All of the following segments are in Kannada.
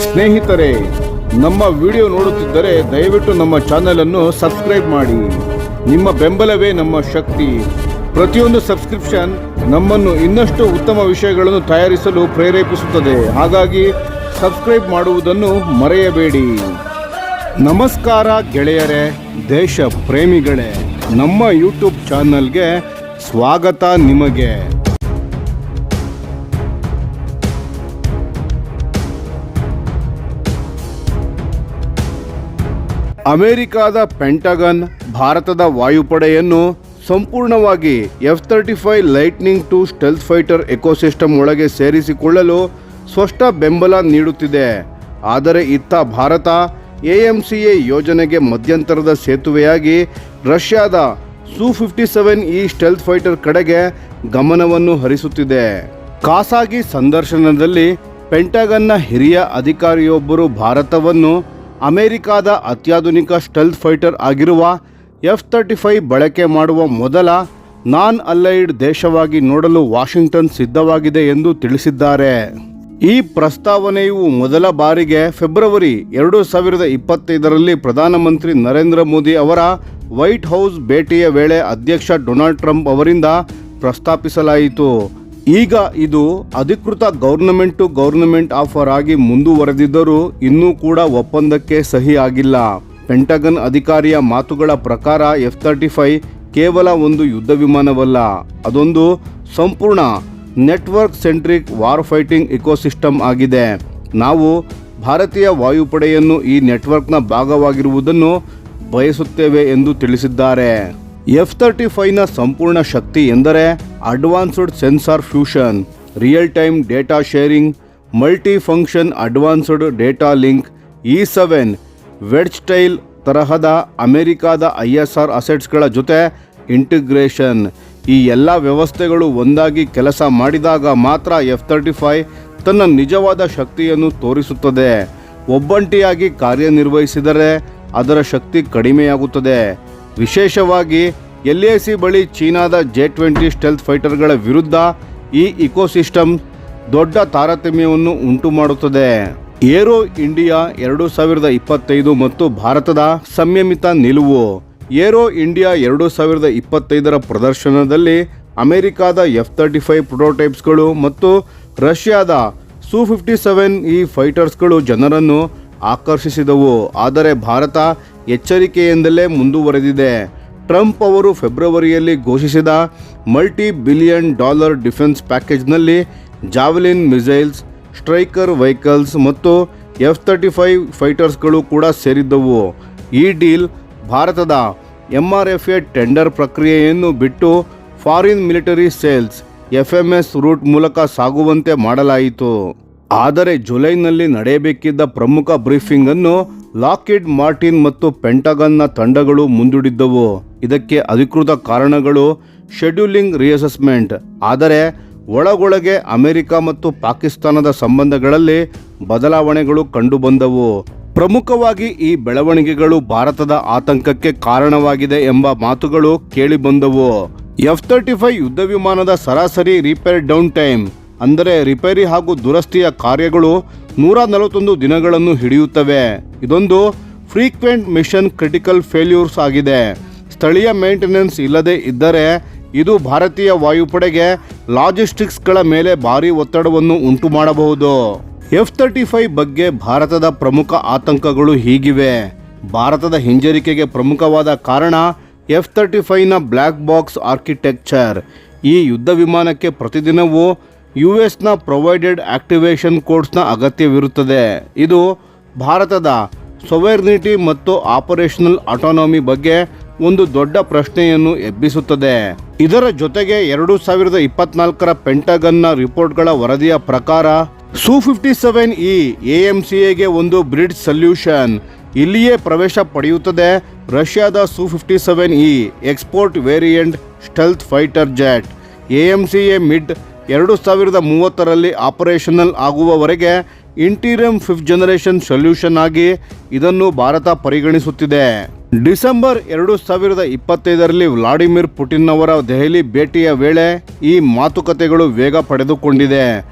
ಸ್ನೇಹಿತರೆ, ನಮ್ಮ ವಿಡಿಯೋ ನೋಡುತ್ತಿದ್ದರೆ ದಯವಿಟ್ಟು ನಮ್ಮ ಚಾನೆಲ್ ಅನ್ನು ಸಬ್ಸ್ಕ್ರೈಬ್ ಮಾಡಿ. ನಿಮ್ಮ ಬೆಂಬಲವೇ ನಮ್ಮ ಶಕ್ತಿ. ಪ್ರತಿಯೊಂದು ಸಬ್ಸ್ಕ್ರಿಪ್ಷನ್ ನಮ್ಮನ್ನು ಇನ್ನಷ್ಟು ಉತ್ತಮ ವಿಷಯಗಳನ್ನು ತಯಾರಿಸಲು ಪ್ರೇರೇಪಿಸುತ್ತದೆ. ಹಾಗಾಗಿ ಸಬ್ಸ್ಕ್ರೈಬ್ ಮಾಡುವುದನ್ನು ಮರೆಯಬೇಡಿ. ನಮಸ್ಕಾರ ಗೆಳೆಯರೇ, ದೇಶ ಪ್ರೇಮಿಗಳೇ, ನಮ್ಮ ಯೂಟ್ಯೂಬ್ ಚಾನಲ್ಗೆ ಸ್ವಾಗತ ನಿಮಗೆ. ಅಮೆರಿಕದ ಪೆಂಟಗನ್ ಭಾರತದ ವಾಯುಪಡೆಯನ್ನು ಸಂಪೂರ್ಣವಾಗಿ F-35 lightning II stealth fighter ecosystem ಒಳಗೆ ಸೇರಿಸಿಕೊಳ್ಳಲು ಸ್ಪಷ್ಟ ಬೆಂಬಲ ನೀಡುತ್ತಿದೆ. ಆದರೆ ಇತ್ತ ಭಾರತ AMCA ಯೋಜನೆಗೆ ಮಧ್ಯಂತರದ ಸೇತುವೆಯಾಗಿ ರಷ್ಯಾದ Su-57E ಸ್ಟೆಲ್ತ್ ಫೈಟರ್ ಕಡೆಗೆ ಗಮನವನ್ನು ಹರಿಸುತ್ತಿದೆ. ಖಾಸಗಿ ಸಂದರ್ಶನದಲ್ಲಿ ಪೆಂಟಗನ್ನ ಹಿರಿಯ ಅಧಿಕಾರಿಯೊಬ್ಬರು ಭಾರತವನ್ನು ಅಮೆರಿಕದ ಅತ್ಯಾಧುನಿಕ ಸ್ಟೆಲ್ತ್ ಫೈಟರ್ ಆಗಿರುವ F-35 ಬಳಕೆ ಮಾಡುವ ಮೊದಲ ನಾನ್ ಅಲೈಡ್ ದೇಶವಾಗಿ ನೋಡಲು ವಾಷಿಂಗ್ಟನ್ ಸಿದ್ಧವಾಗಿದೆ ಎಂದು ತಿಳಿಸಿದ್ದಾರೆ. ಈ ಪ್ರಸ್ತಾವನೆಯು ಮೊದಲ ಬಾರಿಗೆ ಫೆಬ್ರವರಿ 2025ರಲ್ಲಿ ಪ್ರಧಾನಮಂತ್ರಿ ನರೇಂದ್ರ ಮೋದಿ ಅವರ ವೈಟ್ ಹೌಸ್ ಭೇಟಿಯ ವೇಳೆ ಅಧ್ಯಕ್ಷ ಡೊನಾಲ್ಡ್ ಟ್ರಂಪ್ ಅವರಿಂದ ಪ್ರಸ್ತಾಪಿಸಲಾಯಿತು. ಈಗ ಇದು ಅಧಿಕೃತ ಗವರ್ನಮೆಂಟ್ ಟು ಗವರ್ನಮೆಂಟ್ ಆಫರ್ ಆಗಿ ಮುಂದುವರೆದಿದ್ದರೂ ಇನ್ನೂ ಕೂಡ ಒಪ್ಪಂದಕ್ಕೆ ಸಹಿ ಆಗಿಲ್ಲ. ಪೆಂಟಗನ್ ಅಧಿಕಾರಿಯ ಮಾತುಗಳ ಪ್ರಕಾರ F-35 ಕೇವಲ ಒಂದು ಯುದ್ಧ ವಿಮಾನವಲ್ಲ, ಅದೊಂದು ಸಂಪೂರ್ಣ network centric war fighting ecosystem ಆಗಿದೆ. ನಾವು ಭಾರತೀಯ ವಾಯುಪಡೆಯನ್ನು ಈ ನೆಟ್ವರ್ಕ್ನ ಭಾಗವಾಗಿರುವುದನ್ನು ಬಯಸುತ್ತೇವೆ ಎಂದು ತಿಳಿಸಿದ್ದಾರೆ. F-35ನ ಸಂಪೂರ್ಣ ಶಕ್ತಿ ಎಂದರೆ advanced sensor fusion, real time data sharing, multi function advanced data link, E-7 Wedgetail ತರಹದ ಅಮೆರಿಕದ ISR ಅಸೆಟ್ಸ್ಗಳ ಜೊತೆ ಇಂಟಿಗ್ರೇಷನ್. ಈ ಎಲ್ಲ ವ್ಯವಸ್ಥೆಗಳು ಒಂದಾಗಿ ಕೆಲಸ ಮಾಡಿದಾಗ ಮಾತ್ರ F-35 ತನ್ನ ನಿಜವಾದ ಶಕ್ತಿಯನ್ನು ತೋರಿಸುತ್ತದೆ. ಒಬ್ಬಂಟಿಯಾಗಿ ಕಾರ್ಯನಿರ್ವಹಿಸಿದರೆ ಅದರ ಶಕ್ತಿ ಕಡಿಮೆಯಾಗುತ್ತದೆ. ವಿಶೇಷವಾಗಿ LAC ಬಳಿ ಚೀನಾದ J-20 ಸ್ಟೆಲ್ತ್ ಫೈಟರ್ಗಳ ವಿರುದ್ಧ ಈ ಇಕೋಸಿಸ್ಟಮ್ ದೊಡ್ಡ ತಾರತಮ್ಯವನ್ನು ಉಂಟು ಮಾಡುತ್ತದೆ. ಏರೋ ಇಂಡಿಯಾ 2025 ಮತ್ತು ಭಾರತದ ಸಂಯಮಿತ ನಿಲುವು. ಏರೋ ಇಂಡಿಯಾ 2025ರ ಪ್ರದರ್ಶನದಲ್ಲಿ ಅಮೆರಿಕದ F-35 ಪ್ರೊಟೋಟೈಪ್ಸ್ಗಳು ಮತ್ತು ರಷ್ಯಾದ Su-57E ಫೈಟರ್ಸ್ಗಳು ಜನರನ್ನು ಆಕರ್ಷಿಸಿದವು. ಆದರೆ ಭಾರತ ಎಚ್ಚರಿಕೆಯಿಂದಲೇ ಮುಂದುವರೆದಿದೆ. ಟ್ರಂಪ್ ಅವರು ಫೆಬ್ರವರಿಯಲ್ಲಿ ಘೋಷಿಸಿದ $multi-billion ಡಿಫೆನ್ಸ್ ಪ್ಯಾಕೇಜ್ನಲ್ಲಿ ಜಾವೆಲಿನ್ ಮಿಸೈಲ್ಸ್, ಸ್ಟ್ರೈಕರ್ ವೆಹಿಕಲ್ಸ್ ಮತ್ತು F-35 ಫೈಟರ್ಸ್ಗಳು ಕೂಡ ಸೇರಿದ್ದವು. ಈ ಡೀಲ್ ಭಾರತದ MRFA ಟೆಂಡರ್ ಪ್ರಕ್ರಿಯೆಯನ್ನು ಬಿಟ್ಟು foreign military sales FMS route ಮೂಲಕ ಸಾಗುವಂತೆ ಮಾಡಲಾಯಿತು. ಆದರೆ ಜುಲೈನಲ್ಲಿ ನಡೆಯಬೇಕಿದ್ದ ಪ್ರಮುಖ ಬ್ರೀಫಿಂಗ್ ಅನ್ನು ಲಾಕ್ಹೀಡ್ ಮಾರ್ಟಿನ್ ಮತ್ತು ಪೆಂಟಗನ್ನ ತಂಡಗಳು ಮುಂದೂಡಿದ್ದವು. ಇದಕ್ಕೆ ಅಧಿಕೃತ ಕಾರಣಗಳು ಶೆಡ್ಯೂಲಿಂಗ್ ರಿಅಸೆಸ್ಮೆಂಟ್. ಆದರೆ ಒಳಗೊಳಗೆ ಅಮೆರಿಕ ಮತ್ತು ಪಾಕಿಸ್ತಾನದ ಸಂಬಂಧಗಳಲ್ಲಿ ಬದಲಾವಣೆಗಳು ಕಂಡುಬಂದವು. ಪ್ರಮುಖವಾಗಿ ಈ ಬೆಳವಣಿಗೆಗಳು ಭಾರತದ ಆತಂಕಕ್ಕೆ ಕಾರಣವಾಗಿದೆ ಎಂಬ ಮಾತುಗಳು ಕೇಳಿಬಂದವು. F-35 ಯುದ್ಧ ವಿಮಾನದ ಸರಾಸರಿ ರಿಪೇರ್ ಡೌನ್ ಟೈಮ್, ಅಂದರೆ ರಿಪೇರಿ ಹಾಗೂ ದುರಸ್ತಿಯ ಕಾರ್ಯಗಳು 141 ದಿನಗಳನ್ನು ಹಿಡಿಯುತ್ತವೆ. ಇದೊಂದು ಫ್ರೀಕ್ವೆಂಟ್ ಮಿಷನ್ ಕ್ರಿಟಿಕಲ್ ಫೇಲ್ಯೂರ್ಸ್ ಆಗಿದೆ. ಸ್ಥಳೀಯ ಮೇಂಟೆನೆನ್ಸ್ ಇಲ್ಲದೆ ಇದ್ದರೆ ಇದು ಭಾರತೀಯ ವಾಯುಪಡೆಗೆ ಲಾಜಿಸ್ಟಿಕ್ಸ್ಗಳ ಮೇಲೆ ಭಾರಿ ಒತ್ತಡವನ್ನು ಉಂಟು ಮಾಡಬಹುದು. F-35 ಬಗ್ಗೆ ಭಾರತದ ಪ್ರಮುಖ ಆತಂಕಗಳು ಹೀಗಿವೆ. ಭಾರತದ ಹಿಂಜರಿಕೆಗೆ ಪ್ರಮುಖವಾದ ಕಾರಣ F-35ನ ಬ್ಲ್ಯಾಕ್ ಬಾಕ್ಸ್ ಆರ್ಕಿಟೆಕ್ಚರ್. ಈ ಯುದ್ಧ ವಿಮಾನಕ್ಕೆ ಪ್ರತಿದಿನವೂ US ನ ಪ್ರೊವೈಡೆಡ್ ಆಕ್ಟಿವೇಶನ್ ಕೋಡ್ಸ್ನ ಅಗತ್ಯವಿರುತ್ತದೆ. ಇದು ಭಾರತದ ಸೊವೆರ್ನಿಟಿ ಮತ್ತು ಆಪರೇಷನಲ್ ಆಟೋನಮಿ ಬಗ್ಗೆ ಒಂದು ದೊಡ್ಡ ಪ್ರಶ್ನೆಯನ್ನು ಎಬ್ಬಿಸುತ್ತದೆ. ಇದರ ಜೊತೆಗೆ 2024ರ ಪೆಂಟಗನ್ನ ರಿಪೋರ್ಟ್ಗಳ ವರದಿಯ ಪ್ರಕಾರ Su-57E AMCAಗೆ ಒಂದು ಬ್ರಿಡ್ಜ್ ಸೊಲ್ಯೂಷನ್. ಇಲ್ಲಿಯೇ ಪ್ರವೇಶ ಪಡೆಯುತ್ತದೆ ರಷ್ಯಾದ Su-57E export variant stealth fighter jet. AMCA mid 2030ರಲ್ಲಿ ಆಪರೇಷನಲ್ ಆಗುವವರೆಗೆ ಇಂಟೀರಿಯಂ 5th ಜನರೇಷನ್ ಸೊಲ್ಯೂಷನ್ ಆಗಿ ಇದನ್ನು ಭಾರತ ಪರಿಗಣಿಸುತ್ತಿದೆ. ಡಿಸೆಂಬರ್ 2025ರಲ್ಲಿ ವ್ಲಾಡಿಮಿರ್ ಪುಟಿನ್ ಅವರ ದೆಹಲಿ ಭೇಟಿಯ ವೇಳೆ ಈ ಮಾತುಕತೆಗಳು ವೇಗ ಪಡೆದುಕೊಂಡಿದೆ.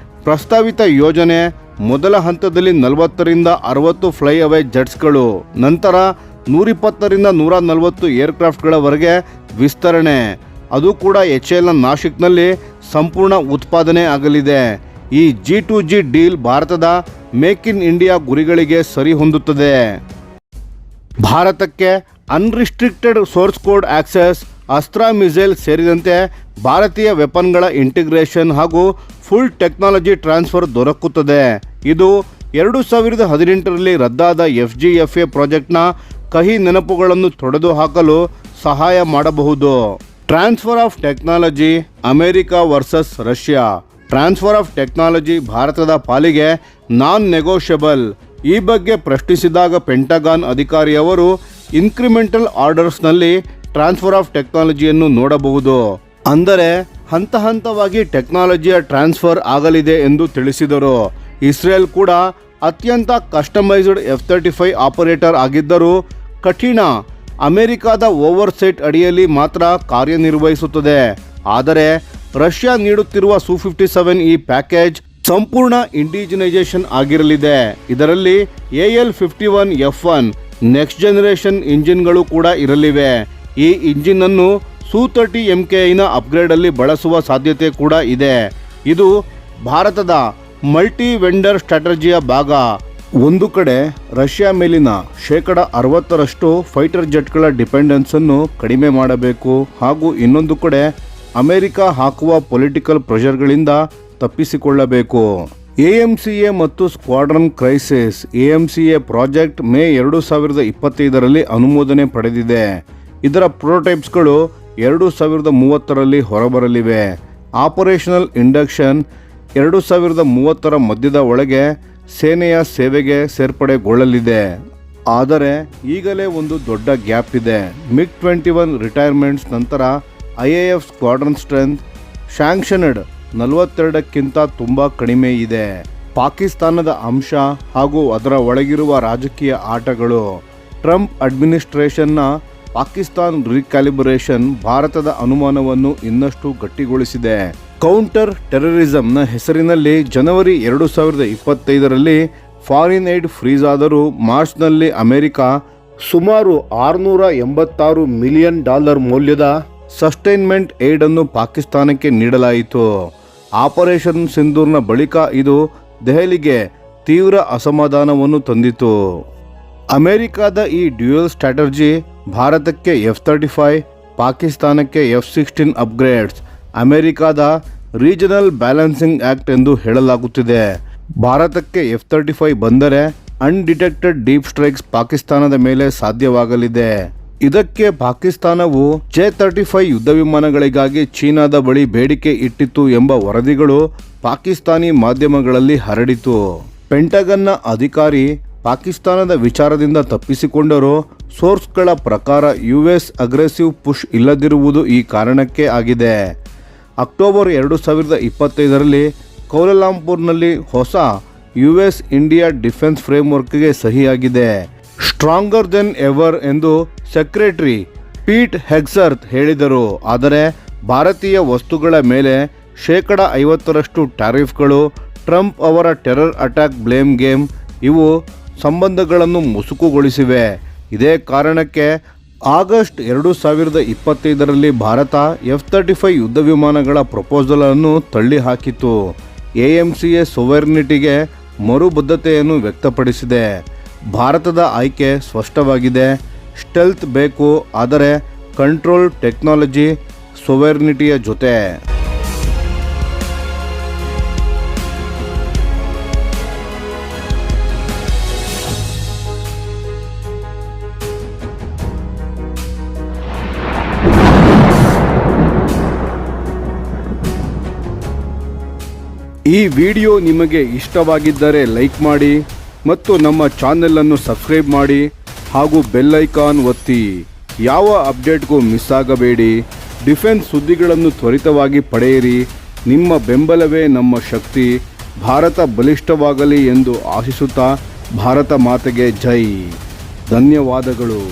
ಪ್ರಸ್ತಾವಿತ ಯೋಜನೆ ಮೊದಲ ಹಂತದಲ್ಲಿ 40ರಿಂದ 60 ಫ್ಲೈಅವೇ ಜೆಟ್ಸ್ಗಳು, ನಂತರ 120ರಿಂದ 140 ಏರ್ಕ್ರಾಫ್ಟ್ಗಳವರೆಗೆ ವಿಸ್ತರಣೆ. ಅದು ಕೂಡ HALನ ನಾಶಿಕ್ನಲ್ಲಿ ಸಂಪೂರ್ಣ ಉತ್ಪಾದನೆ ಆಗಲಿದೆ. ಈ G2G ಡೀಲ್ ಭಾರತದ ಮೇಕ್ ಇನ್ ಇಂಡಿಯಾ ಗುರಿಗಳಿಗೆ ಸರಿ ಹೊಂದುತ್ತದೆ. ಭಾರತಕ್ಕೆ ಅನ್ರಿಸ್ಟ್ರಿಕ್ಟೆಡ್ ಸೋರ್ಸ್ ಕೋಡ್ ಆಕ್ಸೆಸ್, ಅಸ್ತ್ರ ಮಿಸೈಲ್ ಸೇರಿದಂತೆ ಭಾರತೀಯ ವೆಪನ್ಗಳ ಇಂಟಿಗ್ರೇಷನ್ ಹಾಗೂ ಫುಲ್ ಟೆಕ್ನಾಲಜಿ ಟ್ರಾನ್ಸ್ಫರ್ ದೊರಕುತ್ತದೆ. ಇದು 2018ರಲ್ಲಿ ರದ್ದಾದ FGFA ಪ್ರಾಜೆಕ್ಟ್ನ ಕಹಿ ನೆನಪುಗಳನ್ನು ತೊಡೆದು ಹಾಕಲು ಸಹಾಯ ಮಾಡಬಹುದು. Transfer of technology, America versus Russia. Transfer of technology ಭಾರತದ ಪಾಲಿಗೆ ನಾನ್ ನೆಗೋಷಿಯಬಲ್. ಈ ಬಗ್ಗೆ ಪ್ರಶ್ನಿಸಿದಾಗ ಪೆಂಟಗಾನ್ ಅಧಿಕಾರಿಯವರು ಇನ್ಕ್ರಿಮೆಂಟಲ್ ಆರ್ಡರ್ಸ್ನಲ್ಲಿ ಟ್ರಾನ್ಸ್ಫರ್ ಆಫ್ ಟೆಕ್ನಾಲಜಿಯನ್ನು ನೋಡಬಹುದು, ಅಂದರೆ ಹಂತ ಹಂತವಾಗಿ ಟೆಕ್ನಾಲಜಿಯ ಟ್ರಾನ್ಸ್ಫರ್ ಆಗಲಿದೆ ಎಂದು ತಿಳಿಸಿದರು. ಇಸ್ರೇಲ್ ಕೂಡ ಅತ್ಯಂತ ಕಸ್ಟಮೈಸ್ಡ್ F-35 ಆಪರೇಟರ್ ಆಗಿದ್ದರೂ ಕಠಿಣ ಅಮೆರಿಕದ ಓವರ್ಸೈಟ್ ಅಡಿಯಲ್ಲಿ ಮಾತ್ರ ಕಾರ್ಯನಿರ್ವಹಿಸುತ್ತದೆ. ಆದರೆ ರಷ್ಯಾ ನೀಡುತ್ತಿರುವ Su-57 ಪ್ಯಾಕೇಜ್ ಸಂಪೂರ್ಣ ಇಂಡಿಜಿನೈಸೇಷನ್ ಆಗಿರಲಿದೆ. ಇದರಲ್ಲಿ AL-51F1 ನೆಕ್ಸ್ಟ್ ಜನರೇಷನ್ ಇಂಜಿನ್ಗಳು ಕೂಡ ಇರಲಿವೆ. ಈ ಇಂಜಿನ್ ಅನ್ನು Su-30 MKIನ ಅಪ್ಗ್ರೇಡಲ್ಲಿ ಬಳಸುವ ಸಾಧ್ಯತೆ ಕೂಡ ಇದೆ. ಇದು ಭಾರತದ ಮಲ್ಟಿ ವೆಂಡರ್ ಸ್ಟ್ರಾಟಜಿಯ ಭಾಗ. ಒಂದು ಕಡೆ ರಷ್ಯಾ ಮೇಲಿನ 60% ಫೈಟರ್ ಜೆಟ್ಗಳ ಡಿಪೆಂಡೆನ್ಸನ್ನು ಕಡಿಮೆ ಮಾಡಬೇಕು, ಹಾಗೂ ಇನ್ನೊಂದು ಕಡೆ ಅಮೆರಿಕ ಹಾಕುವ ಪೊಲಿಟಿಕಲ್ ಪ್ರೆಷರ್ಗಳಿಂದ ತಪ್ಪಿಸಿಕೊಳ್ಳಬೇಕು. AMCA ಮತ್ತು squadron crisis. AMCA project May 2025ರಲ್ಲಿ ಅನುಮೋದನೆ ಪಡೆದಿದೆ. ಇದರ ಪ್ರೋಟೋಟೈಪ್ಸ್ಗಳು 2030ರಲ್ಲಿ ಹೊರಬರಲಿವೆ. ಆಪರೇಷನಲ್ ಇಂಡಕ್ಷನ್ 2030ರ ಮಧ್ಯದ ಒಳಗೆ ಸೇನೆಯ ಸೇವೆಗೆ ಸೇರ್ಪಡೆಗೊಳ್ಳಲಿದೆ. ಆದರೆ ಈಗಲೇ ಒಂದು ದೊಡ್ಡ ಗ್ಯಾಪ್ ಇದೆ. MiG-21 ರಿಟೈರ್ಮೆಂಟ್ಸ್ ನಂತರ IAF ಸ್ಕ್ವಾಡ್ರನ್ ಸ್ಟ್ರೆಂತ್ ಶಾಂಕ್ಷನ್ಡ್ 42ಕ್ಕಿಂತ ತುಂಬ ಕಡಿಮೆ ಇದೆ. ಪಾಕಿಸ್ತಾನದ ಅಂಶ ಹಾಗೂ ಅದರ ಒಳಗಿರುವ ರಾಜಕೀಯ ಆಟಗಳು. ಟ್ರಂಪ್ ಅಡ್ಮಿನಿಸ್ಟ್ರೇಷನ್ನ ಪಾಕಿಸ್ತಾನ್ ರೀಕ್ಯಾಲಿಬ್ರೇಷನ್ ಭಾರತದ ಅನುಮಾನವನ್ನು ಇನ್ನಷ್ಟು ಗಟ್ಟಿಗೊಳಿಸಿದೆ. ಕೌಂಟರ್ ಟೆರರಿಸಂನ ಹೆಸರಿನಲ್ಲಿ ಜನವರಿ 2025ರಲ್ಲಿ ಫಾರಿನ್ ಏಡ್ ಫ್ರೀಸ್ ಆದರೂ ಮಾರ್ಚ್ನಲ್ಲಿ ಅಮೆರಿಕ ಸುಮಾರು $686 ಮಿಲಿಯನ್ ಮೌಲ್ಯದ ಸಸ್ಟೈನ್ಮೆಂಟ್ ಏಡ್ ಅನ್ನು ಪಾಕಿಸ್ತಾನಕ್ಕೆ ನೀಡಲಾಯಿತು. ಆಪರೇಷನ್ ಸಿಂಧೂರ್ನ ಬಳಿಕ ಇದು ದೆಹಲಿಗೆ ತೀವ್ರ ಅಸಮಾಧಾನವನ್ನು ತಂದಿತು. ಅಮೆರಿಕದ ಈ ಡ್ಯುಯಲ್ ಸ್ಟ್ರಾಟಜಿ ಭಾರತಕ್ಕೆ F-35, ಪಾಕಿಸ್ತಾನಕ್ಕೆ F-16 ಅಪ್ಗ್ರೇಡ್ಸ್, ಅಮೆರಿಕದ ರೀಜನಲ್ ಬ್ಯಾಲೆನ್ಸಿಂಗ್ ಆಕ್ಟ್ ಎಂದು ಹೇಳಲಾಗುತ್ತಿದೆ. ಭಾರತಕ್ಕೆ F-35 ಬಂದರೆ ಅನ್ಡಿಟೆಕ್ಟೆಡ್ ಡೀಪ್ ಸ್ಟ್ರೈಕ್ಸ್ ಪಾಕಿಸ್ತಾನದ ಮೇಲೆ ಸಾಧ್ಯವಾಗಲಿದೆ. ಇದಕ್ಕೆ ಪಾಕಿಸ್ತಾನವು J-35 ಯುದ್ಧ ವಿಮಾನಗಳಿಗಾಗಿ ಚೀನಾದ ಬಳಿ ಬೇಡಿಕೆ ಇಟ್ಟಿತ್ತು ಎಂಬ ವರದಿಗಳು ಪಾಕಿಸ್ತಾನಿ ಮಾಧ್ಯಮಗಳಲ್ಲಿ ಹರಡಿತು. ಪೆಂಟಗನ್ನ ಅಧಿಕಾರಿ ಪಾಕಿಸ್ತಾನದ ವಿಚಾರದಿಂದ ತಪ್ಪಿಸಿಕೊಂಡರೂ ಸೋರ್ಸ್ಗಳ ಪ್ರಕಾರ US ಅಗ್ರೆಸಿವ್ ಪುಷ್ ಇಲ್ಲದಿರುವುದು ಈ ಕಾರಣಕ್ಕೆ ಆಗಿದೆ. ಅಕ್ಟೋಬರ್ 2025ರಲ್ಲಿ ಕೌಲಾಲಂಪುರ್ನಲ್ಲಿ ಹೊಸ US ಇಂಡಿಯಾ ಡಿಫೆನ್ಸ್ ಫ್ರೇಮ್ವರ್ಕ್ಗೆ ಸಹಿಯಾಗಿದೆ. ಸ್ಟ್ರಾಂಗರ್ ದೆನ್ ಎವರ್ ಎಂದು ಸೆಕ್ರೆಟರಿ ಪೀಟ್ ಹೆಗ್ಸರ್ತ್ ಹೇಳಿದರು. ಆದರೆ ಭಾರತೀಯ ವಸ್ತುಗಳ ಮೇಲೆ 50% ಟ್ಯಾರಿಫ್ಗಳು, ಟ್ರಂಪ್ ಅವರ ಟೆರರ್ ಅಟ್ಯಾಕ್ ಬ್ಲೇಮ್ ಗೇಮ್ ಇವು ಸಂಬಂಧಗಳನ್ನು ಮುಸುಕುಗೊಳಿಸಿವೆ. ಇದೇ ಕಾರಣಕ್ಕೆ ಆಗಸ್ಟ್ 2025ರಲ್ಲಿ ಭಾರತ F-35 ಯುದ್ಧ ವಿಮಾನಗಳ ಪ್ರಪೋಸಲ್ ಅನ್ನು ತಳ್ಳಿಹಾಕಿತು. AMCA ಸೊವೆರ್ನಿಟಿಗೆ ಮರುಬದ್ಧತೆಯನ್ನು ವ್ಯಕ್ತಪಡಿಸಿದೆ. ಭಾರತದ ಆಯ್ಕೆ ಸ್ಪಷ್ಟವಾಗಿದೆ. ಸ್ಟೆಲ್ತ್ ಬೇಕು, ಆದರೆ ಕಂಟ್ರೋಲ್ ಟೆಕ್ನಾಲಜಿ ಸೊವೆರ್ನಿಟಿಯ ಜೊತೆ. ಈ ವಿಡಿಯೋ ನಿಮಗೆ ಇಷ್ಟವಾಗಿದ್ದರೆ ಲೈಕ್ ಮಾಡಿ ಮತ್ತು ನಮ್ಮ ಚಾನೆಲನ್ನು ಸಬ್ಸ್ಕ್ರೈಬ್ ಮಾಡಿ ಹಾಗೂ ಬೆಲ್ ಐಕಾನ್ ಒತ್ತಿ. ಯಾವ ಅಪ್ಡೇಟ್ಗೂ ಮಿಸ್ ಆಗಬೇಡಿ. ಡಿಫೆನ್ಸ್ ಸುದ್ದಿಗಳನ್ನು ತ್ವರಿತವಾಗಿ ಪಡೆಯಿರಿ. ನಿಮ್ಮ ಬೆಂಬಲವೇ ನಮ್ಮ ಶಕ್ತಿ. ಭಾರತ ಬಲಿಷ್ಠವಾಗಲಿ ಎಂದು ಆಶಿಸುತ್ತಾ ಭಾರತ ಮಾತೆಗೆ ಜೈ. ಧನ್ಯವಾದಗಳು.